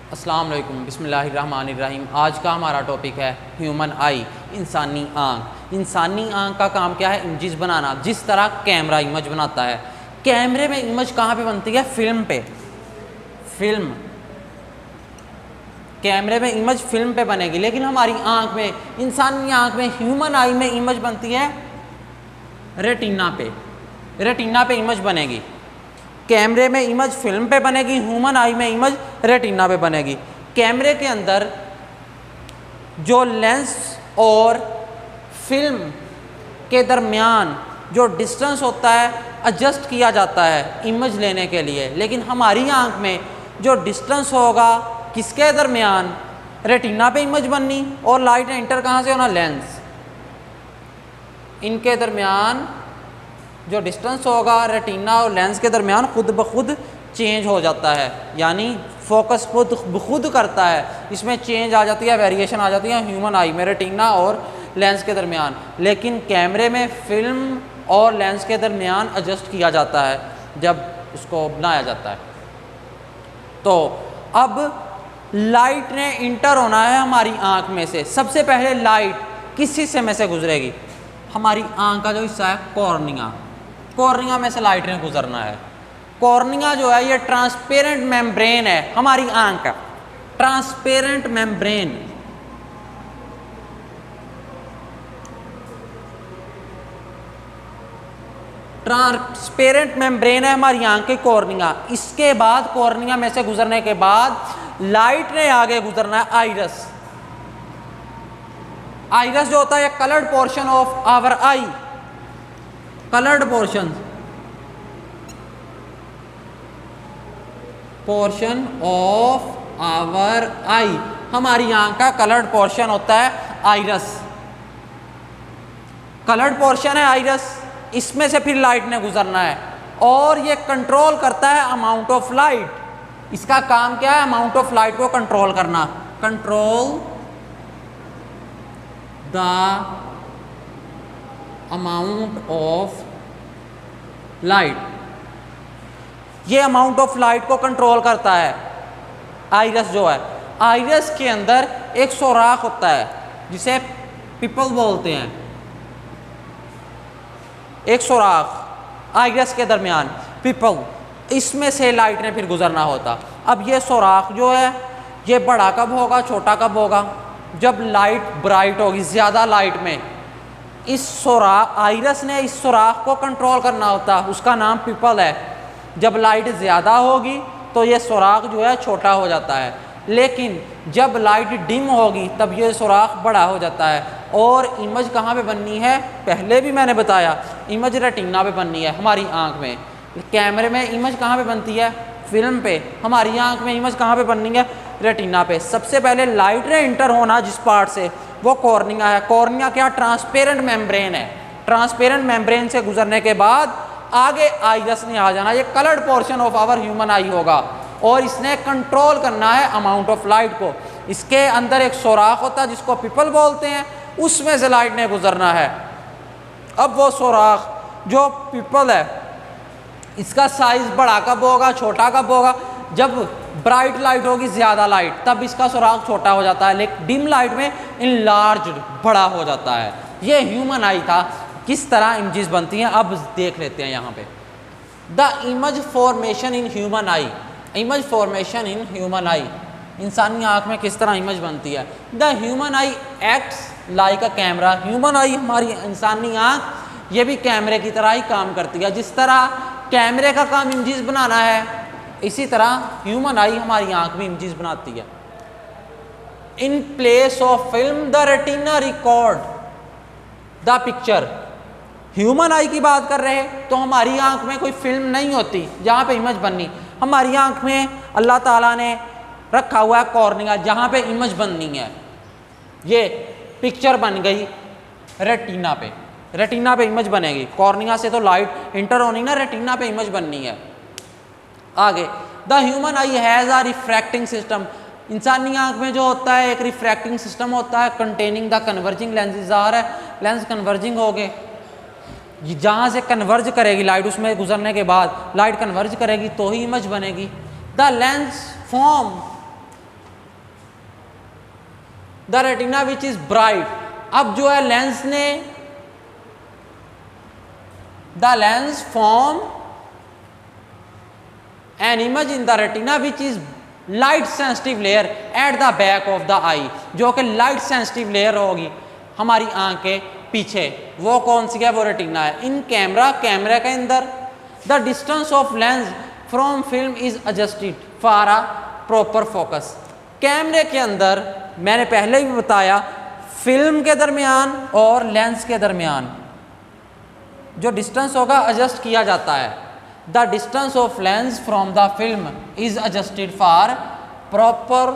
अस्सलाम वालेकुम, बिस्मिल्लाहिर्रहमानिर्रहीम। आज का हमारा टॉपिक है ह्यूमन आई, इंसानी आँख। इंसानी आँख का काम क्या है? इमेजेस बनाना। जिस तरह कैमरा इमेज बनाता है, कैमरे में इमेज कहाँ पे बनती है? फिल्म पे। फिल्म, कैमरे में इमेज फिल्म पे बनेगी, लेकिन हमारी आँख में, इंसानी आँख में, ह्यूमन आई में इमेज बनती है रेटिना पे। रेटिना पे इमेज बनेगी। कैमरे में इमेज फिल्म पे बनेगी, ह्यूमन आई में इमेज रेटिना पे बनेगी। कैमरे के अंदर जो लेंस और फिल्म के दरमियान जो डिस्टेंस होता है एडजस्ट किया जाता है इमेज लेने के लिए, लेकिन हमारी आंख में जो डिस्टेंस होगा किसके दरमियान? रेटिना पे इमेज बननी और लाइट एंटर कहाँ से होना? लेंस। इनके दरमियान जो डिस्टेंस होगा रेटिना और लेंस के दरमियान खुद ब खुद चेंज हो जाता है, यानी फोकस खुद करता है, इसमें चेंज आ जाती है, वेरिएशन आ जाती है ह्यूमन आई में रेटिना और लेंस के दरमियान। लेकिन कैमरे में फिल्म और लेंस के दरमियान एडजस्ट किया जाता है जब उसको बनाया जाता है। तो अब लाइट ने इंटर होना है हमारी आँख में से। सबसे पहले लाइट किस हिस्से में से गुजरेगी? हमारी आँख का जो हिस्सा है कॉर्निया, कॉर्निया में से लाइट ने गुजरना है। कॉर्निया जो है ये ट्रांसपेरेंट मेम्ब्रेन है हमारी आँख का, ट्रांसपेरेंट मेम्ब्रेन। ट्रांसपेरेंट मेम्ब्रेन है हमारी आँख की कॉर्निया। इसके बाद कॉर्निया में से गुजरने के बाद लाइट ने आगे गुजरना है आइरस। आइरस जो होता है coloured portion of our eye, coloured portion of our eye, हमारी आंख का कलर्ड पोर्शन होता है आइरस। कलर्ड पोर्शन है आइरस, इसमें से फिर लाइट ने गुजरना है और ये कंट्रोल करता है अमाउंट ऑफ लाइट। इसका काम क्या है? अमाउंट ऑफ लाइट को कंट्रोल करना। Control the amount of light, ये अमाउंट ऑफ लाइट को कंट्रोल करता है आइरस जो है। आइरस के अंदर एक सुराख होता है जिसे पिपल बोलते हैं, एक सुराख आइरस के दरमियान, पिपल, इसमें से लाइट ने फिर गुजरना होता। अब ये सुराख जो है ये बड़ा कब होगा, छोटा कब होगा? जब लाइट ब्राइट होगी, ज़्यादा लाइट में इस सुराख, आइरस ने इस सुराख को कंट्रोल करना होता, उसका नाम पिपल है। जब लाइट ज़्यादा होगी तो ये सुराख जो है छोटा हो जाता है, लेकिन जब लाइट डिम होगी तब ये सुराख बड़ा हो जाता है। और इमेज कहाँ पे बननी है? पहले भी मैंने बताया, इमेज रेटिना पे बननी है हमारी आँख में। कैमरे में इमेज कहाँ पे बनती है? फिल्म पे। हमारी आँख में इमेज कहाँ पे बननी है? रेटिना पे। सबसे पहले लाइट ने इंटर होना जिस पार्ट से, वो कॉर्निया है। कॉर्निया क्या? ट्रांसपेरेंट मेम्ब्रेन है। ट्रांसपेरेंट मेम्ब्रेन से गुजरने के बाद आगे आइरस ने आ जाना, ये coloured portion of our human eye होगा और इसने कंट्रोल करना है अमाउंट ऑफ लाइट को। इसके अंदर एक सुराख होता है जिसको पिपल बोलते हैं, उसमें से लाइट ने गुजरना है। अब वो सुराख जो पिपल है इसका साइज बड़ा कब होगा, छोटा कब होगा? जब ब्राइट लाइट होगी, ज़्यादा लाइट, तब इसका सुराख छोटा हो जाता है, लेकिन डिम लाइट में इनलार्ज, बड़ा हो जाता है। ये ह्यूमन आई था, किस तरह इमेजेस बनती हैं अब देख लेते हैं यहाँ पे। The image formation in human I, image formation in human आई, इंसानी आँख में किस तरह इमेज बनती है। The human I acts like a camera, human आई, हमारी इंसानी आँख, ये भी कैमरे की तरह ही काम करती है। जिस तरह कैमरे का काम इमेजेस बनाना है, इसी तरह ह्यूमन आई हमारी आँख में इमेजेस बनाती है। In place of film the retina record the picture. Human आई की बात कर रहे हैं तो हमारी आंख में कोई फिल्म नहीं होती जहाँ पे इमेज बननी। हमारी आंख में अल्लाह ताला ने रखा हुआ है कॉर्निया, जहाँ पे इमेज बननी है। ये पिक्चर बन गई रेटिना पे, रेटिना पे इमेज बनेगी। कॉर्निया से तो लाइट इंटर होनी ना, रेटिना पे इमेज बननी है। आगे, the human I has a refracting system, इंसानी आंख में जो होता है एक रिफ्रैक्टिंग सिस्टम होता है कंटेनिंग द कन्वर्जिंग लेंसेज। ज़ाहिर है लेंस कन्वर्जिंग हो गए, जहाँ से कन्वर्ज करेगी लाइट, उसमें गुजरने के बाद लाइट कन्वर्ज करेगी तो ही इमेज बनेगी। The lens form the retina which is bright. अब जो है लेंस ने, the lens form an image in the retina which is light sensitive layer at the back of the eye, जो कि लाइट सेंसिटिव लेयर होगी हमारी आंख के पीछे, वो कौन सी है, वो रेटिना है। इन कैमरा, कैमरे के अंदर the distance of lens from film is adjusted for a proper focus. कैमरे के अंदर मैंने पहले ही बताया फिल्म के दरमियान और लेंस के दरमियान जो डिस्टेंस होगा एडजस्ट किया जाता है। The distance of lens from the film is adjusted for proper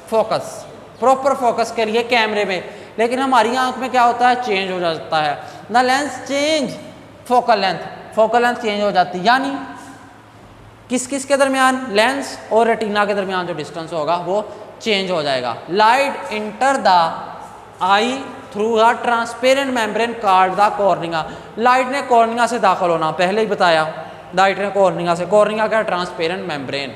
focus, proper focus के लिए कैमरे में। लेकिन हमारी आंख में क्या होता है, चेंज हो जाता है। The lens change focal length, focal length change हो जाती है, यानी किस किस के दरमियान, लेंस और रेटिना के दरमियान जो डिस्टेंस होगा वो चेंज हो जाएगा। Light enter the I through a transparent membrane called the cornea. Light ने कॉर्निया से दाखिल होना, पहले ही बताया, लाइट ने कॉर्निया से, कॉर्निया का transparent membrane.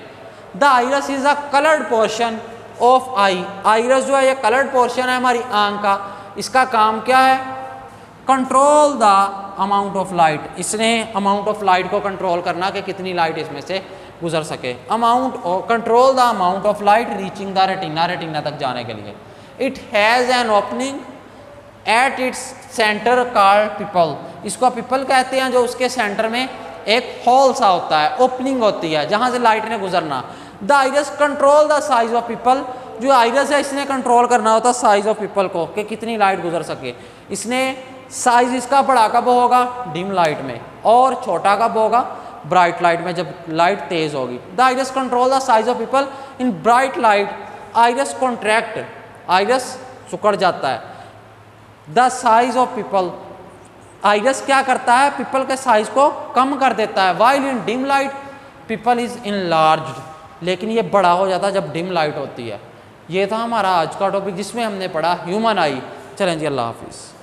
The iris is a coloured portion of I. Iris जो है ये कलर्ड पोर्शन है हमारी आंख का। इसका काम क्या है, control the amount of light. इसने अमाउंट ऑफ लाइट को कंट्रोल करना कि कितनी लाइट इसमें से गुजर सके। Amount, control the amount of light reaching the retina, retina तक जाने के लिए। It has an opening at its centre called people. इसको पिपल कहते हैं, जो उसके सेंटर में एक होल सा होता है, ओपनिंग होती है जहाँ से लाइट ने गुजरना। The iris control the size of people. जो आइरस है इसने कंट्रोल करना होता है साइज ऑफ पिपल को, कि कितनी लाइट गुजर सके। इसने साइज इसका बड़ा कब होगा, डिम लाइट में, और छोटा कब होगा, ब्राइट लाइट में, जब लाइट तेज होगी। The iris control the size of people in bright light. Iris contract, iris सिकुड़ जाता है। The size of people, iris क्या करता है, पिपल के साइज को कम कर देता है। While in dim light people is enlarged, लेकिन ये बड़ा हो जाता है जब डिम लाइट होती है। ये था हमारा आज का टॉपिक जिसमें हमने पढ़ा ह्यूमन आई। चलें जी, अल्लाह हाफिज़।